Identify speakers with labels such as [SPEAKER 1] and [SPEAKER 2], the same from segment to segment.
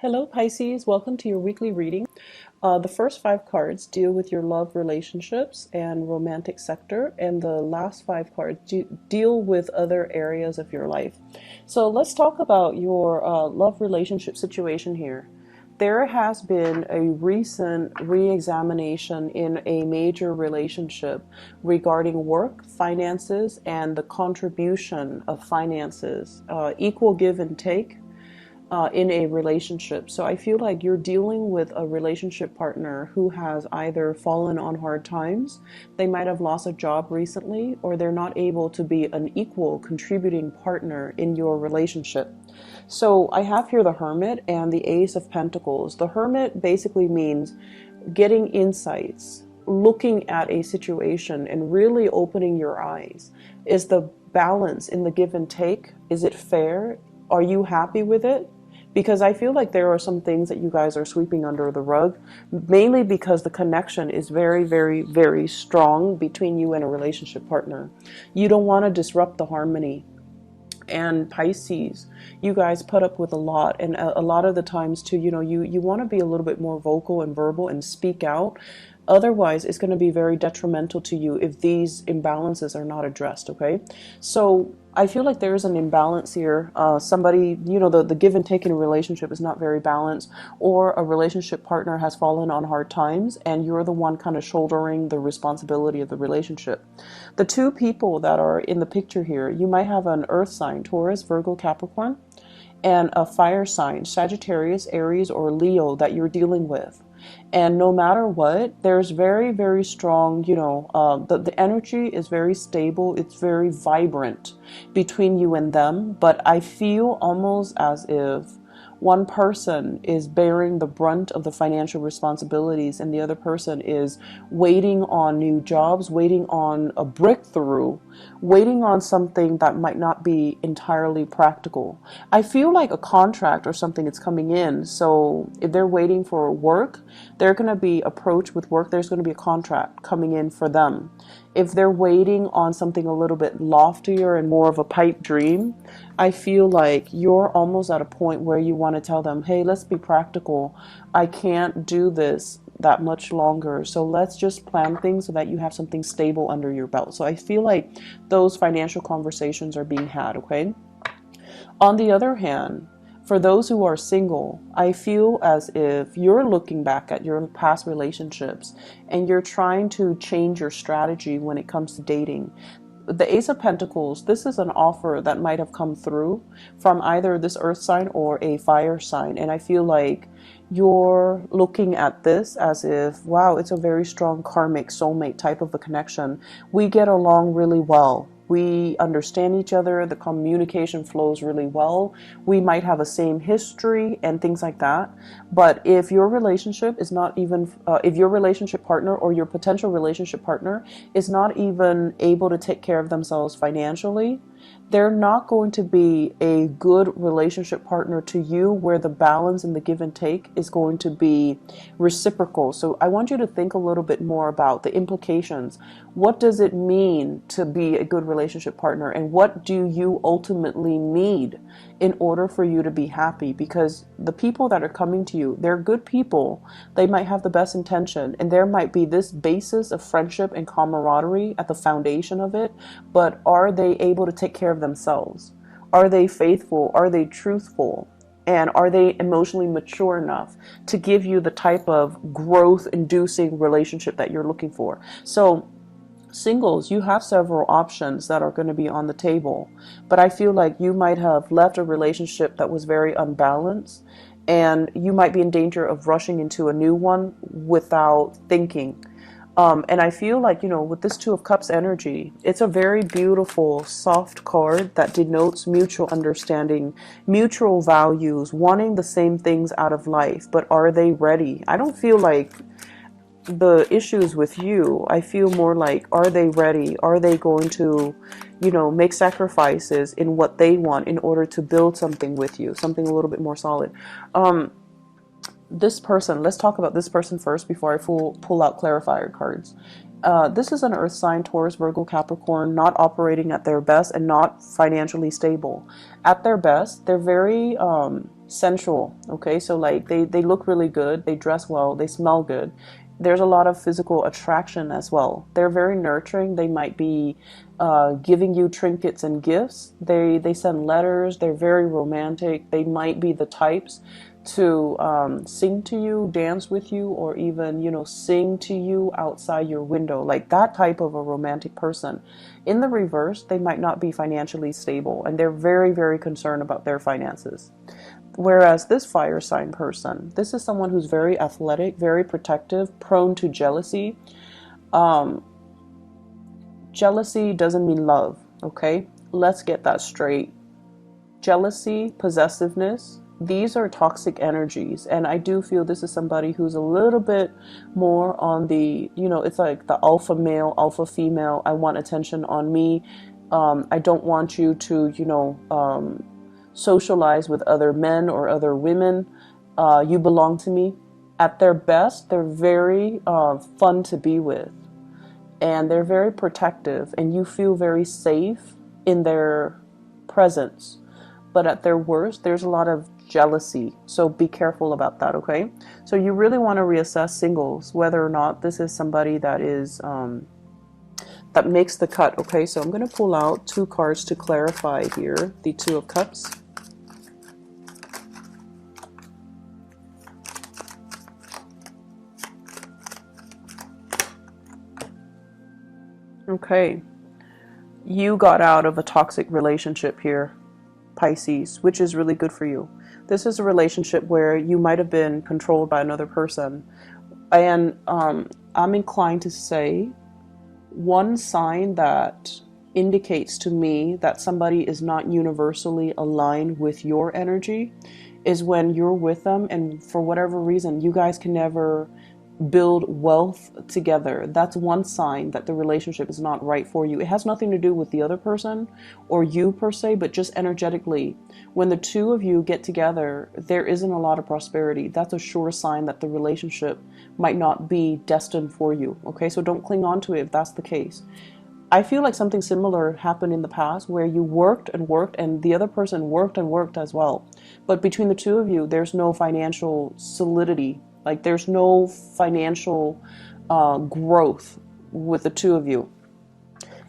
[SPEAKER 1] Hello Pisces, welcome to your weekly reading. The first five cards deal with your love relationships and romantic sector, and the last five cards deal with other areas of your life. So let's talk about your love relationship situation here. There has been a recent re-examination in a major relationship regarding work, finances, and the contribution of finances, equal give and take in a relationship. So I feel like you're dealing with a relationship partner who has either fallen on hard times, they might have lost a job recently, or they're not able to be an equal contributing partner in your relationship. So I have here the Hermit and the Ace of Pentacles. The Hermit basically means getting insights, looking at a situation and really opening your eyes. Is the balance in the give and take, is it fair? Are you happy with it? Because I feel like there are some things that you guys are sweeping under the rug, mainly because the connection is very, very, very strong between you and a relationship partner. You don't want to disrupt the harmony. And Pisces, you guys put up with a lot, and a lot of the times too, you want to be a little bit more vocal and verbal and speak out. Otherwise, it's going to be very detrimental to you if these imbalances are not addressed, okay? So I feel like there is an imbalance here. Somebody, the give and take in a relationship is not very balanced, or a relationship partner has fallen on hard times and you're the one kind of shouldering the responsibility of the relationship. The two people that are in the picture here, you might have an earth sign, Taurus, Virgo, Capricorn, and a fire sign, Sagittarius, Aries, or Leo that you're dealing with. And no matter what, there's very, very strong, the energy is very stable. It's very vibrant between you and them. But I feel almost as if one person is bearing the brunt of the financial responsibilities and the other person is waiting on new jobs, waiting on a breakthrough, waiting on something that might not be entirely practical. I feel like a contract or something is coming in. So if they're waiting for work, they're going to be approached with work. There's going to be a contract coming in for them. If they're waiting on something a little bit loftier and more of a pipe dream, I feel like you're almost at a point where you want to tell them, hey, let's be practical. I can't do this that much longer. So let's just plan things so that you have something stable under your belt. So I feel like those financial conversations are being had, okay? On the other hand, for those who are single, I feel as if you're looking back at your past relationships and you're trying to change your strategy when it comes to dating. The Ace of Pentacles, this is an offer that might have come through from either this earth sign or a fire sign. And I feel like you're looking at this as if, wow, it's a very strong karmic soulmate type of a connection. We get along really well. We understand each other. The communication flows really well. We might have a same history and things like that. But if your relationship is not even, if your relationship partner or your potential relationship partner is not even able to take care of themselves financially, they're not going to be a good relationship partner to you where the balance and the give and take is going to be reciprocal. So I want you to think a little bit more about the implications. What does it mean to be a good relationship partner, and what do you ultimately need in order for you to be happy? Because the people that are coming to you, they're good people. They might have the best intention, and there might be this basis of friendship and camaraderie at the foundation of it, but are they able to take care of themselves? Are they faithful? Are they truthful? And are they emotionally mature enough to give you the type of growth-inducing relationship that you're looking for? So singles, you have several options that are going to be on the table, but I feel like you might have left a relationship that was very unbalanced, and you might be in danger of rushing into a new one without thinking. And I feel like, with this Two of Cups energy, it's a very beautiful, soft card that denotes mutual understanding, mutual values, wanting the same things out of life, but are they ready? I don't feel like the issues with you. I feel more like, are they ready? Are they going to, make sacrifices in what they want in order to build something with you, something a little bit more solid? This person, let's talk about this person first before I pull out clarifier cards. This is an earth sign, Taurus, Virgo, Capricorn, not operating at their best and not financially stable. At their best, they're very sensual, okay? So like they look really good, they dress well, they smell good. There's a lot of physical attraction as well. They're very nurturing. They might be giving you trinkets and gifts. They send letters. They're very romantic. They might be the types to sing to you, dance with you, or even, you know, sing to you outside your window, like that type of a romantic person. In the reverse, they might not be financially stable, and they're very, very concerned about their finances. Whereas this fire sign person, this is someone who's very athletic, very protective, prone to jealousy. Um, Jealousy doesn't mean love, okay? Let's get that straight. Jealousy, possessiveness, these are toxic energies. And I do feel this is somebody who's a little bit more on the, you know, it's like the alpha male, alpha female. I want attention on me. I don't want you to, you know, socialize with other men or other women. You belong to me. At their best, they're very fun to be with. And they're very protective, and you feel very safe in their presence. But at their worst, there's a lot of jealousy. So be careful about that, okay? So you really want to reassess singles, whether or not this is somebody that is that makes the cut, okay? So I'm going to pull out 2 cards to clarify here. The Two of Cups. Okay, you got out of a toxic relationship here, Pisces, which is really good for you. This is a relationship where you might have been controlled by another person. And I'm inclined to say one sign that indicates to me that somebody is not universally aligned with your energy is when you're with them and for whatever reason you guys can never build wealth together. That's one sign that the relationship is not right for you. It has nothing to do with the other person or you per se, but just energetically. When the two of you get together, there isn't a lot of prosperity. That's a sure sign that the relationship might not be destined for you. Okay, so don't cling on to it if that's the case. I feel like something similar happened in the past where you worked and worked and the other person worked and worked as well. But between the two of you, there's no financial solidity. Like there's no financial growth with the two of you.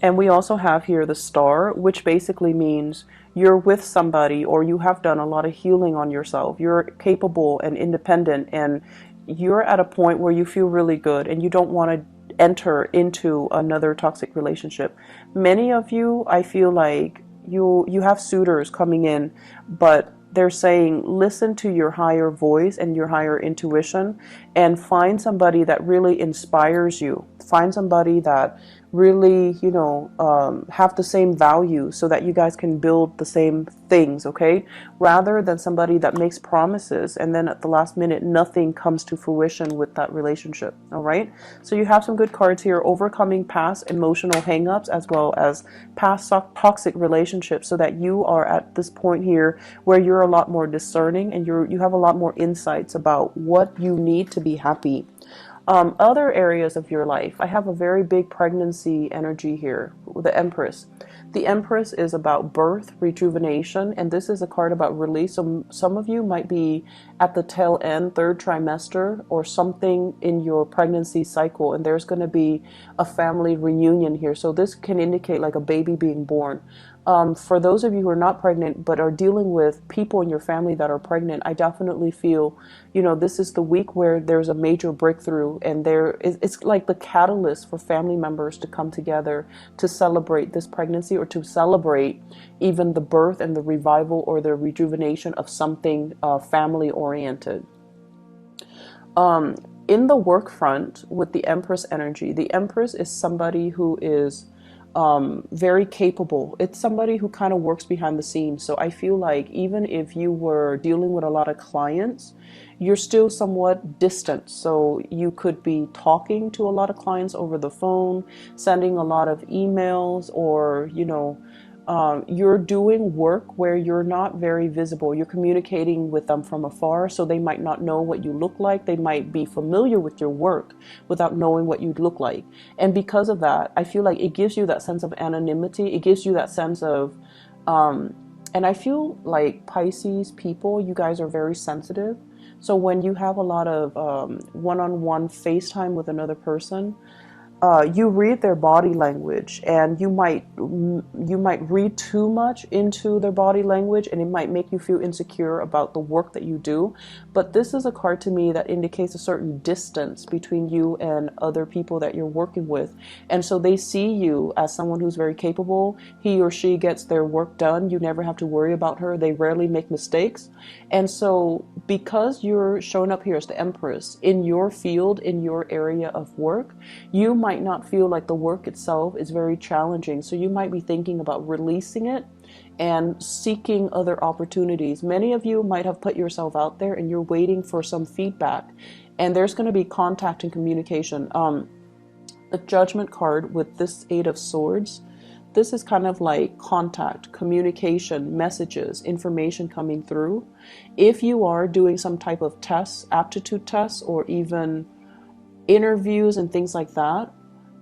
[SPEAKER 1] And we also have here the Star, which basically means you're with somebody or you have done a lot of healing on yourself. You're capable and independent and you're at a point where you feel really good and you don't want to enter into another toxic relationship. Many of you, I feel like you have suitors coming in, but they're saying listen to your higher voice and your higher intuition and find somebody that really inspires you. Find somebody that really, you know, have the same values so that you guys can build the same things, okay? Rather than somebody that makes promises and then at the last minute nothing comes to fruition with that relationship, all right? So you have some good cards here, overcoming past emotional hangups as well as past toxic relationships so that you are at this point here where you're a lot more discerning and you have a lot more insights about what you need to be happy. Other areas of your life, I have a very big pregnancy energy here, the Empress. The Empress is about birth, rejuvenation, and this is a card about release. So some of you might be at the tail end, 3rd trimester, or something in your pregnancy cycle, and there's going to be a family reunion here. So this can indicate like a baby being born. For those of you who are not pregnant but are dealing with people in your family that are pregnant, I definitely feel, you know, this is the week where there's a major breakthrough and it's like the catalyst for family members to come together to celebrate this pregnancy or to celebrate even the birth and the revival or the rejuvenation of something family oriented. In the work front with the Empress energy, the Empress is somebody who is very capable. It's somebody who kind of works behind the scenes. So I feel like even if you were dealing with a lot of clients, you're still somewhat distant. So you could be talking to a lot of clients over the phone, sending a lot of emails, or, you know, You're doing work where you're not very visible. You're communicating with them from afar, so they might not know what you look like. They might be familiar with your work without knowing what you look like. And because of that, I feel like it gives you that sense of anonymity. It gives you that sense of, and I feel like Pisces people, you guys are very sensitive. So when you have a lot of one-on-one FaceTime with another person, you read their body language, and you might read too much into their body language, and it might make you feel insecure about the work that you do. But this is a card to me that indicates a certain distance between you and other people that you're working with, and so they see you as someone who's very capable. He or she gets their work done. You never have to worry about her. They rarely make mistakes. And so because you're showing up here as the Empress in your field, in your area of work, you might not feel like the work itself is very challenging. So you might be thinking about releasing it and seeking other opportunities. Many of you might have put yourself out there and you're waiting for some feedback. And there's going to be contact and communication. The Judgment card with this Eight of Swords, this is kind of like contact, communication, messages, information coming through. If you are doing some type of tests, aptitude tests, or even interviews and things like that,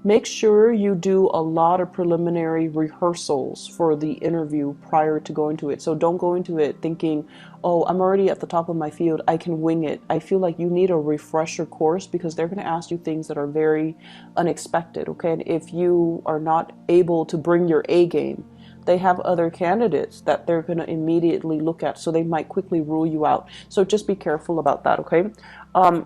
[SPEAKER 1] make sure you do a lot of preliminary rehearsals for the interview prior to going to it. So don't go into it thinking, oh, I'm already at the top of my field, I can wing it. I feel like you need a refresher course, because they're going to ask you things that are very unexpected, okay? And if you are not able to bring your A game, they have other candidates that they're going to immediately look at, so they might quickly rule you out. So just be careful about that, okay?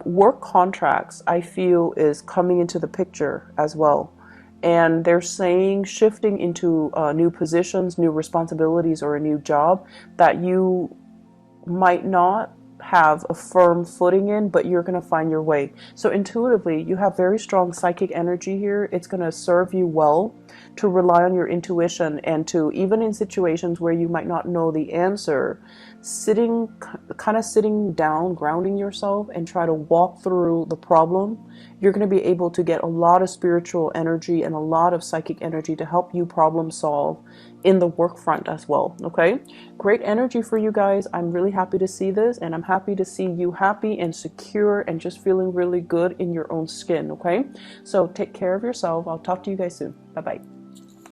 [SPEAKER 1] Work contracts, I feel, is coming into the picture as well. And they're saying shifting into new positions, new responsibilities, or a new job that you might not have a firm footing in, but you're going to find your way. So intuitively, you have very strong psychic energy here. It's going to serve you well to rely on your intuition, and to, even in situations where you might not know the answer, kind of sitting down, grounding yourself, and try to walk through the problem. You're going to be able to get a lot of spiritual energy and a lot of psychic energy to help you problem solve in the work front as well. Okay, great energy for you guys. I'm really happy to see this, and I'm happy to see you happy and secure and just feeling really good in your own skin. Okay, so take care of yourself. I'll talk to you guys soon. Bye bye.